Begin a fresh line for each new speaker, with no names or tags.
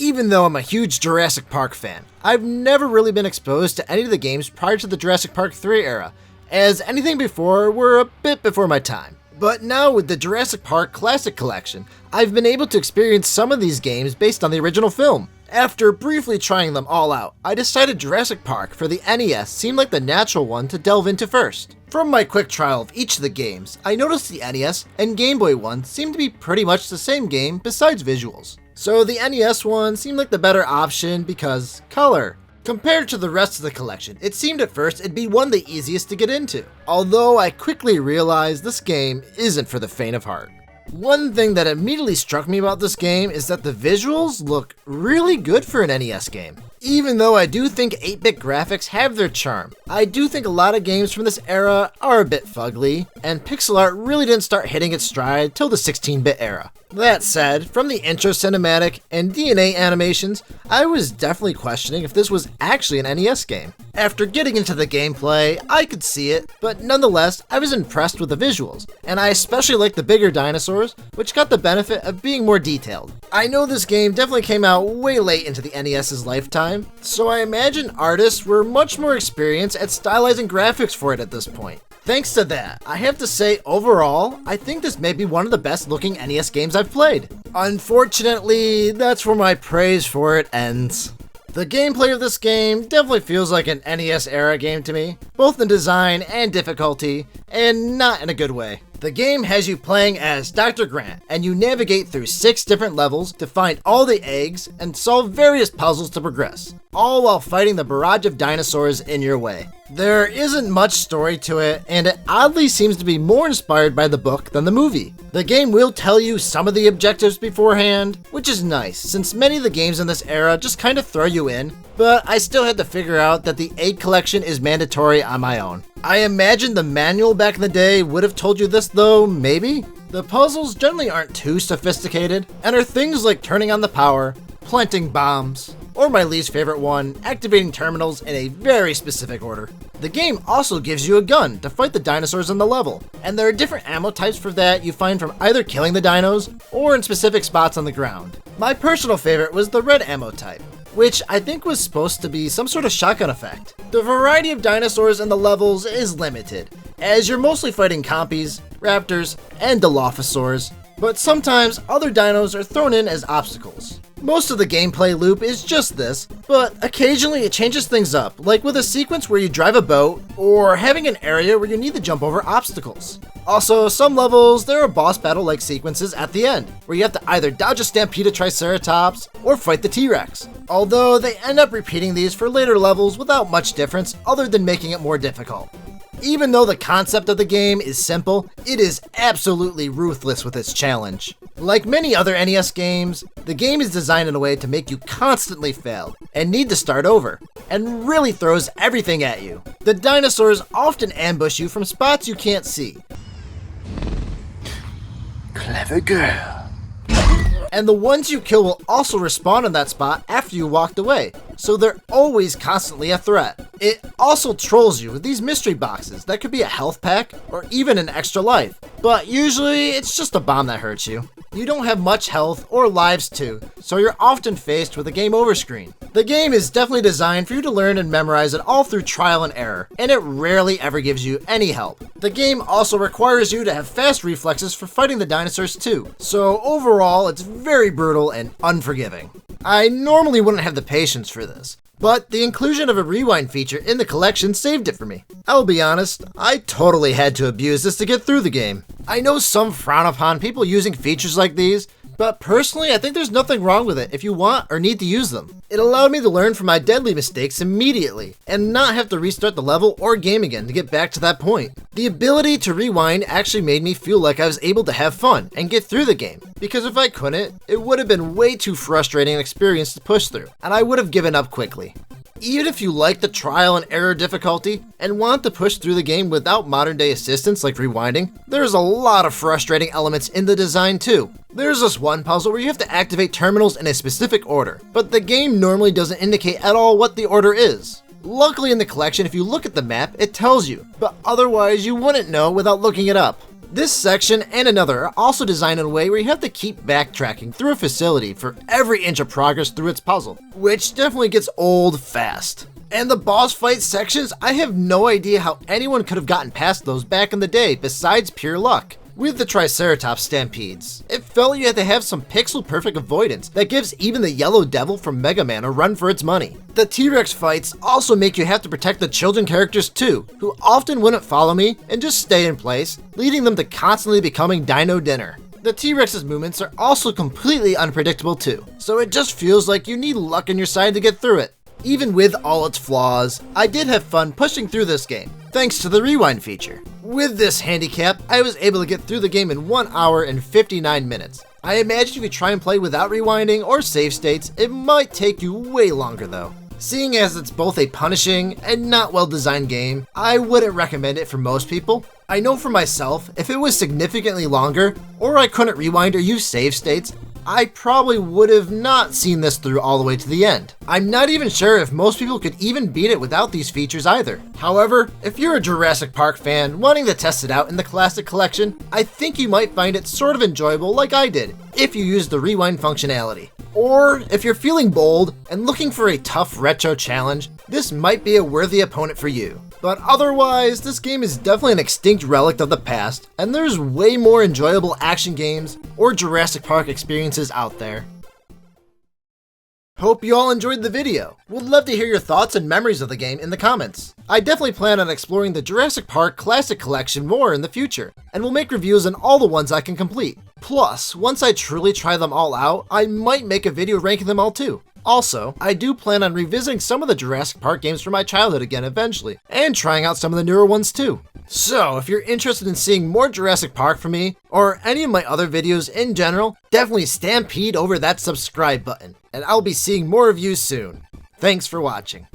Even though I'm a huge Jurassic Park fan, I've never really been exposed to any of the games prior to the Jurassic Park 3 era, as anything before were a bit before my time. But now with the Jurassic Park Classic Collection, I've been able to experience some of these games based on the original film. After briefly trying them all out, I decided Jurassic Park for the NES seemed like the natural one to delve into first. From my quick trial of each of the games, I noticed the NES and Game Boy one seemed to be pretty much the same game besides visuals. So the NES one seemed like the better option because color. Compared to the rest of the collection, it seemed at first it'd be one of the easiest to get into, although I quickly realized this game isn't for the faint of heart. One thing that immediately struck me about this game is that the visuals look really good for an NES game. Even though I do think 8-bit graphics have their charm, I do think a lot of games from this era are a bit fugly, and pixel art really didn't start hitting its stride till the 16-bit era. That said, from the intro cinematic and DNA animations, I was definitely questioning if this was actually an NES game. After getting into the gameplay, I could see it, but nonetheless, I was impressed with the visuals, and I especially liked the bigger dinosaurs, which got the benefit of being more detailed. I know this game definitely came out way late into the NES's lifetime, so I imagine artists were much more experienced at stylizing graphics for it at this point. Thanks to that, I have to say overall, I think this may be one of the best looking NES games I've played. Unfortunately, that's where my praise for it ends. The gameplay of this game definitely feels like an NES era game to me, both in design and difficulty, and not in a good way. The game has you playing as Dr. Grant, and you navigate through 6 different levels to find all the eggs and solve various puzzles to progress, all while fighting the barrage of dinosaurs in your way. There isn't much story to it, and it oddly seems to be more inspired by the book than the movie. The game will tell you some of the objectives beforehand, which is nice, since many of the games in this era just kind of throw you in, but I still had to figure out that the egg collection is mandatory on my own. I imagine the manual back in the day would have told you this though, maybe? The puzzles generally aren't too sophisticated, and are things like turning on the power, planting bombs, or my least favorite one, activating terminals in a very specific order. The game also gives you a gun to fight the dinosaurs in the level, and there are different ammo types for that you find from either killing the dinos or in specific spots on the ground. My personal favorite was the red ammo type, which I think was supposed to be some sort of shotgun effect. The variety of dinosaurs in the levels is limited, as you're mostly fighting compies, raptors, and dilophosaurs, but sometimes other dinos are thrown in as obstacles. Most of the gameplay loop is just this, but occasionally it changes things up, like with a sequence where you drive a boat, or having an area where you need to jump over obstacles. Also, some levels, there are boss battle-like sequences at the end, where you have to either dodge a stampede of Triceratops, or fight the T-Rex. Although they end up repeating these for later levels without much difference other than making it more difficult. Even though the concept of the game is simple, it is absolutely ruthless with its challenge. Like many other NES games, the game is designed in a way to make you constantly fail and need to start over, and really throws everything at you. The dinosaurs often ambush you from spots you can't see.
Clever girl.
And the ones you kill will also respawn in that spot after you walked away, so they're always constantly a threat. It also trolls you with these mystery boxes that could be a health pack or even an extra life, but usually it's just a bomb that hurts you. You don't have much health or lives too, so you're often faced with a game over screen. The game is definitely designed for you to learn and memorize it all through trial and error, and it rarely ever gives you any help. The game also requires you to have fast reflexes for fighting the dinosaurs too, so overall it's very brutal and unforgiving. I normally wouldn't have the patience for this, but the inclusion of a rewind feature in the collection saved it for me. I'll be honest, I totally had to abuse this to get through the game. I know some frown upon people using features like these, but personally I think there's nothing wrong with it if you want or need to use them. It allowed me to learn from my deadly mistakes immediately, and not have to restart the level or game again to get back to that point. The ability to rewind actually made me feel like I was able to have fun and get through the game, because if I couldn't, it would have been way too frustrating an experience to push through, and I would have given up quickly. Even if you like the trial and error difficulty and want to push through the game without modern day assistance like rewinding, there's a lot of frustrating elements in the design too. There's this one puzzle where you have to activate terminals in a specific order, but the game normally doesn't indicate at all what the order is. Luckily in the collection, if you look at the map, it tells you, but otherwise you wouldn't know without looking it up. This section and another are also designed in a way where you have to keep backtracking through a facility for every inch of progress through its puzzle, which definitely gets old fast. And the boss fight sections, I have no idea how anyone could have gotten past those back in the day besides pure luck. With the Triceratops stampedes, it felt you had to have some pixel-perfect avoidance that gives even the Yellow Devil from Mega Man a run for its money. The T-Rex fights also make you have to protect the children characters too, who often wouldn't follow me and just stay in place, leading them to constantly becoming Dino Dinner. The T-Rex's movements are also completely unpredictable too, so it just feels like you need luck on your side to get through it. Even with all its flaws, I did have fun pushing through this game, thanks to the rewind feature. With this handicap, I was able to get through the game in 1 hour and 59 minutes. I imagine if you try and play without rewinding or save states, it might take you way longer though. Seeing as it's both a punishing and not well designed game, I wouldn't recommend it for most people. I know for myself, if it was significantly longer, or I couldn't rewind or use save states, I probably would have not seen this through all the way to the end. I'm not even sure if most people could even beat it without these features either. However, if you're a Jurassic Park fan wanting to test it out in the Classic Collection, I think you might find it sort of enjoyable like I did, if you use the rewind functionality. Or if you're feeling bold and looking for a tough retro challenge, this might be a worthy opponent for you. But otherwise, this game is definitely an extinct relic of the past, and there's way more enjoyable action games or Jurassic Park experiences out there. Hope you all enjoyed the video. Would love to hear your thoughts and memories of the game in the comments. I definitely plan on exploring the Jurassic Park Classic Collection more in the future, and will make reviews on all the ones I can complete. Plus, once I truly try them all out, I might make a video ranking them all too. Also, I do plan on revisiting some of the Jurassic Park games from my childhood again eventually, and trying out some of the newer ones too. So, if you're interested in seeing more Jurassic Park from me, or any of my other videos in general, definitely stampede over that subscribe button, and I'll be seeing more of you soon. Thanks for watching.